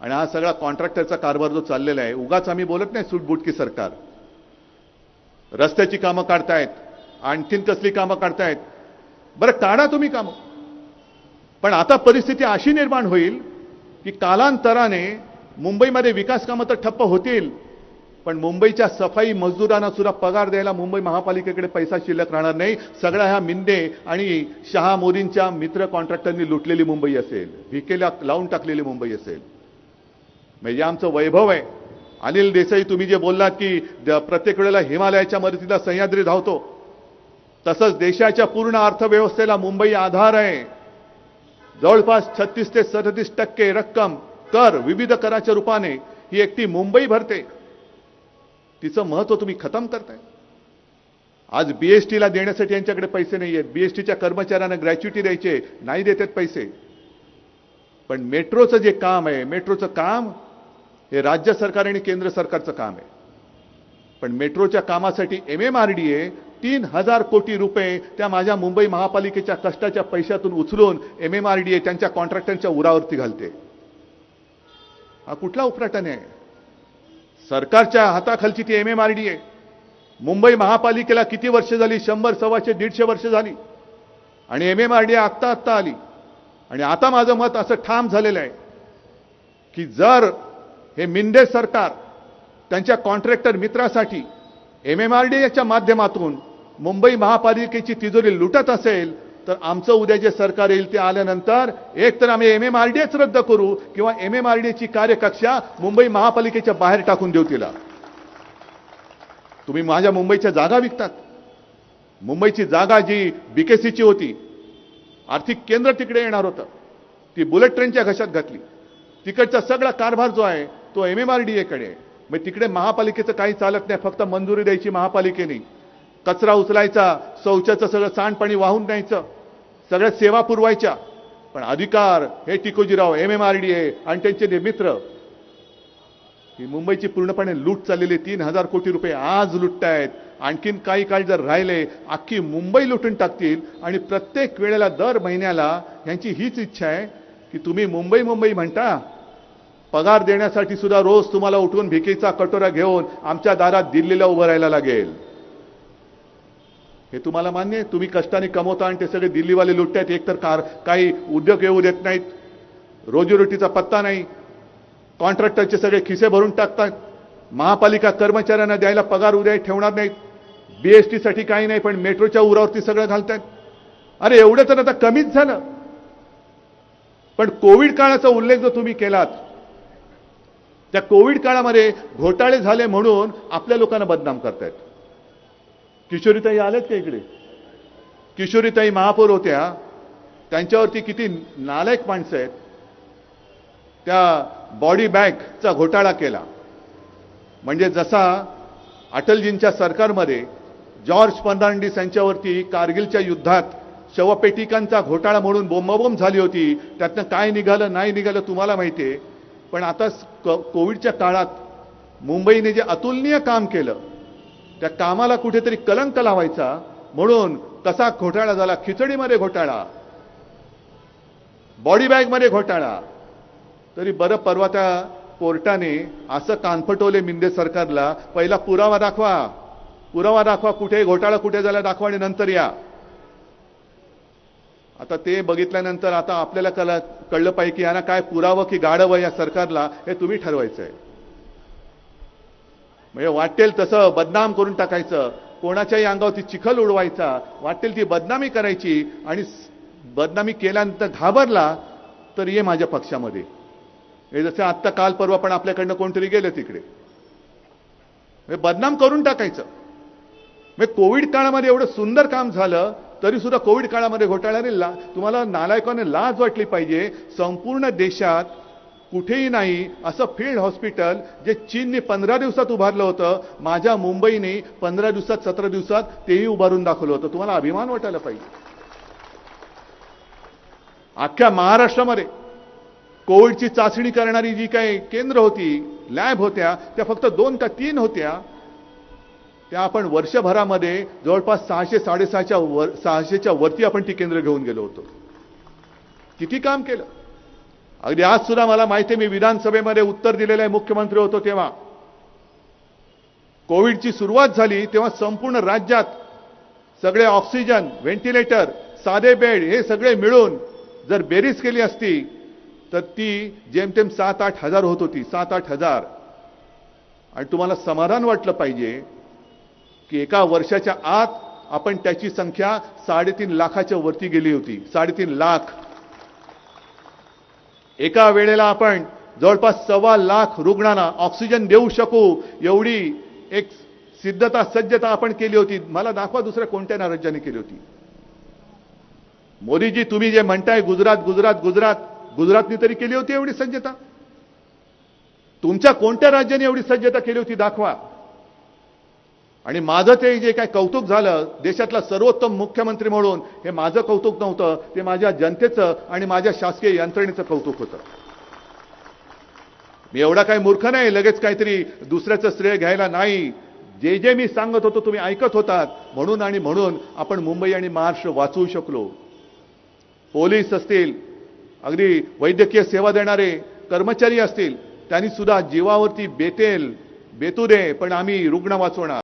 आणि हा सगळा कॉन्ट्रॅक्टरचा कारभार जो चाललेला आहे, उगाच आम्ही बोलत नाही सूटबुटकी सरकार. रस्त्याची कामं काढतायत, आणखीन कसली कामं काढतायत, बरं काढा तुम्ही कामं. पण आता परिस्थिती अशी निर्माण होईल की कालांतराने मुंबईमध्ये विकास कामं तर ठप्प होतील, पण मुंबईच्या सफाई मजदूरांना सुद्धा पगार द्यायला मुंबई महापालिकेकडे पैसा शिल्लक राहणार नाही. सगळ्या ह्या मिंदे आणि शहा मोदींच्या मित्र कॉन्ट्रॅक्टरनी लुटलेली मुंबई असेल, भिकेला लावून टाकलेली मुंबई असेल. म्हणजे आमचं वैभव आहे. अनिल देसाई, तुम्ही जे बोललात की प्रत्येक वेळेला हिमालयाच्या मदतीला सह्याद्री धावतो, तसंच देशाच्या पूर्ण अर्थव्यवस्थेला मुंबई आधार आहे. जवळपास 36 ते 37% रक्कम कर, विविध कराच्या रूपाने ही एकटी मुंबई भरते. तिचं महत्व तुम्ही खतम करताय. आज बीएसटीला देण्यासाठी यांच्याकडे पैसे नाही आहेत. बीएसटीच्या कर्मचाऱ्यांना ग्रॅच्युटी द्यायचे, नाही देतात पैसे. पण मेट्रोचं जे काम आहे, मेट्रोचं काम हे राज्य सरकार आणि केंद्र सरकारचं काम आहे. पण मेट्रोच्या कामासाठी MMRDA 3000 कोटी रुपये त्या माझ्या मुंबई महापालिकेच्या कष्टाच्या पैशातून उचलून MMRDA त्यांच्या कॉन्ट्रॅक्टरच्या उरावरती घालते. हा कुठला उपराटन आहे? सरकारच्या हाताखालची ती MMRDA. मुंबई महापालिकेला किती वर्ष झाली? 100, 125, 150 वर्ष झाली. आणि MMRDA आत्ता आली. आणि आता माझं मत असं ठाम झालेलं आहे की जर हे मिंदे सरकार त्यांच्या कॉन्ट्रॅक्टर मित्रासाठी MMRDAच्या माध्यमातून मुंबई महापालिकेची तिजोरी लुटत असेल, तर आमचं उद्या जे सरकार येईल ते आल्यानंतर एक तर आम्ही MMRDAच रद्द करू किंवा MMRDAची कार्यकक्षा मुंबई महापालिकेच्या बाहेर टाकून देऊ तिला. तुम्ही माझ्या मुंबईच्या जागा विकतात. मुंबईची जागा जी BKCची होती, आर्थिक केंद्र तिकडे येणार होतं, ती बुलेट ट्रेनच्या घशात घातली. तिकडचा सगळा कारभार जो आहे तो MMRDAकडे आहे. मग तिकडे महापालिकेचं काही चालत नाही, फक्त मंजुरी द्यायची महापालिकेने, कचरा उचलायचा, शौचाचं सगळं सांडपाणी वाहून न्यायचं, सगळ्या सेवा पुरवायच्या. पण अधिकार हे टिकोजीराव, MMRDA आणि त्यांचे मित्र, ही मुंबईची पूर्णपणे लूट चाललेली. 3000 कोटी रुपये आज लुटतायत. आणखीन काही काळ जर राहिले, अख्खी मुंबई लुटून टाकतील. आणि प्रत्येक वेळेला दर महिन्याला यांची हीच इच्छा आहे की तुम्ही मुंबई मुंबई म्हणता, पगार देण्यासाठी सुद्धा रोज तुम्हाला उठून भिकेचा कटोरा घेऊन आमच्या दारात दिल्लीला उभं राहायला लागेल. हे तुम्हाला मान्य आहे? तुम्ही कष्टाने कमवता आणि ते सगळे दिल्लीवाले लुटतायत. एकतर काही उद्योग येऊ देत नाहीत, रोजीरोटीचा पत्ता नाही, कॉन्ट्रॅक्टरचे सगळे खिसे भरून टाकतात, महापालिका कर्मचाऱ्यांना द्यायला पगार उद्या ठेवणार नाहीत, BSTसाठी काही नाही, पण मेट्रोच्या उरावरती सगळं घालतायत. अरे एवढं तर आता कमीच झालं. पण कोविड काळाचा उल्लेख जो तुम्ही केलात, त्या कोविड काळामध्ये घोटाळे झाले म्हणून आपल्या लोकांना बदनाम करतायत. किशोरीताई आलेत का इकडे? किशोरीताई महापौर होत्या, त्यांच्यावरती किती नालायक माणसं आहेत. त्या बॉडी बॅगचा घोटाळा केला. म्हणजे जसा अटलजींच्या सरकारमध्ये जॉर्ज फर्नांडिस यांच्यावरती कारगिलच्या युद्धात शवपेटिकांचा घोटाळा म्हणून बोंबाबोंब झाली होती, त्यातनं काय निघालं नाही निघालं तुम्हाला माहिती आहे. पण आता कोविडच्या काळात मुंबईने जे अतुलनीय काम केलं, त्या कामाला कुठेतरी कलंक लावायचा म्हणून तसा घोटाळा झाला. खिचडीमध्ये घोटाळा, बॉडी बॅगमध्ये घोटाळा. तरी बरं, परवा त्या कोर्टाने असं कानफटवले मिंदे सरकारला, पहिला पुरावा दाखवा, कुठे घोटाळा कुठे झाला दाखवा आणि नंतर या. आता ते बघितल्यानंतर आता आपल्याला कळलं पाहिजे की यांना काय पुरावं की गाडवं या सरकारला, हे तुम्ही ठरवायचं आहे. म्हणजे वाटेल तसं बदनाम करून टाकायचं, कोणाच्याही अंगावरती चिखल उडवायचा, वाटेल ती बदनामी करायची. आणि बदनामी केल्यानंतर घाबरला तर ये माझ्या पक्षामध्ये. हे जसं आत्ता काल परवा पण आपल्याकडनं कोणतरी गेलं तिकडे, बदनाम करून टाकायचं. म्हणजे कोविड काळामध्ये एवढं सुंदर काम झालं तरी सुद्धा कोविड काळामध्ये घोटाळ्याने तुम्हाला नालायकाने लाज वाटली पाहिजे. संपूर्ण देशात कुठेही नाही असं फील्ड हॉस्पिटल जे चीनने 15 दिवसात उभारलं होतं, माझ्या मुंबईने 15 दिवसात 17 दिवसात तेही उभारून दाखवलं होतं. तुम्हाला अभिमान वाटायला पाहिजे. अख्ख्या महाराष्ट्रामध्ये कोविडची चाचणी करणारी जी काही केंद्र होती, लॅब होत्या, त्या फक्त 2 का 3 होत्या. त्या आपण वर्षभरामध्ये जवळपास 600-650च्या वरती आपण ती केंद्र घेऊन गेलो होतो. किती काम केलं. अगदी आज सुद्धा मला माहिती आहे, मी विधानसभेमध्ये उत्तर दिलेलं आहे, मुख्यमंत्री होतो तेव्हा. कोविडची सुरुवात झाली तेव्हा संपूर्ण राज्यात सगळे ऑक्सिजन, व्हेंटिलेटर, साधे बेड हे सगळे मिळून जर बेरीज केली असती तर ती जेमतेम 7-8 हजार होत होती. 7-8 हजार. आणि तुम्हाला समाधान वाटलं पाहिजे की एका वर्षाच्या आत आपण त्याची संख्या 3.5 लाखाच्या वरती गेली होती. 3.5 लाख. एका वेळेला आपण जवळपास 1.25 लाख रुग्णांना ऑक्सिजन देऊ शकू एवढी एक सिद्धता, सज्जता आपण केली होती. मला दाखवा दुसऱ्या कोणत्या राज्याने केली होती. मोदीजी, तुम्ही जे म्हणताय गुजरातनी तरी केली होती एवढी सज्जता? तुमच्या कोणत्या राज्याने एवढी सज्जता केली होती दाखवा. आणि माझं ते जे काय कौतुक झालं देशातला सर्वोत्तम मुख्यमंत्री म्हणून, हे माझं कौतुक नव्हतं, ते माझ्या जनतेचं आणि माझ्या शासकीय यंत्रणेचं कौतुक होतं. मी एवढा काही मूर्ख नाही लगेच काहीतरी दुसऱ्याचं श्रेय घ्यायला नाही. जे जे मी सांगत होतो तुम्ही ऐकत होतात, म्हणून आपण मुंबई आणि महाराष्ट्र वाचवू शकलो. पोलीस असतील, अगदी वैद्यकीय सेवा देणारे कर्मचारी असतील, त्यांनी सुद्धा जीवावरती बेतू दे पण आम्ही रुग्ण वाचवणार.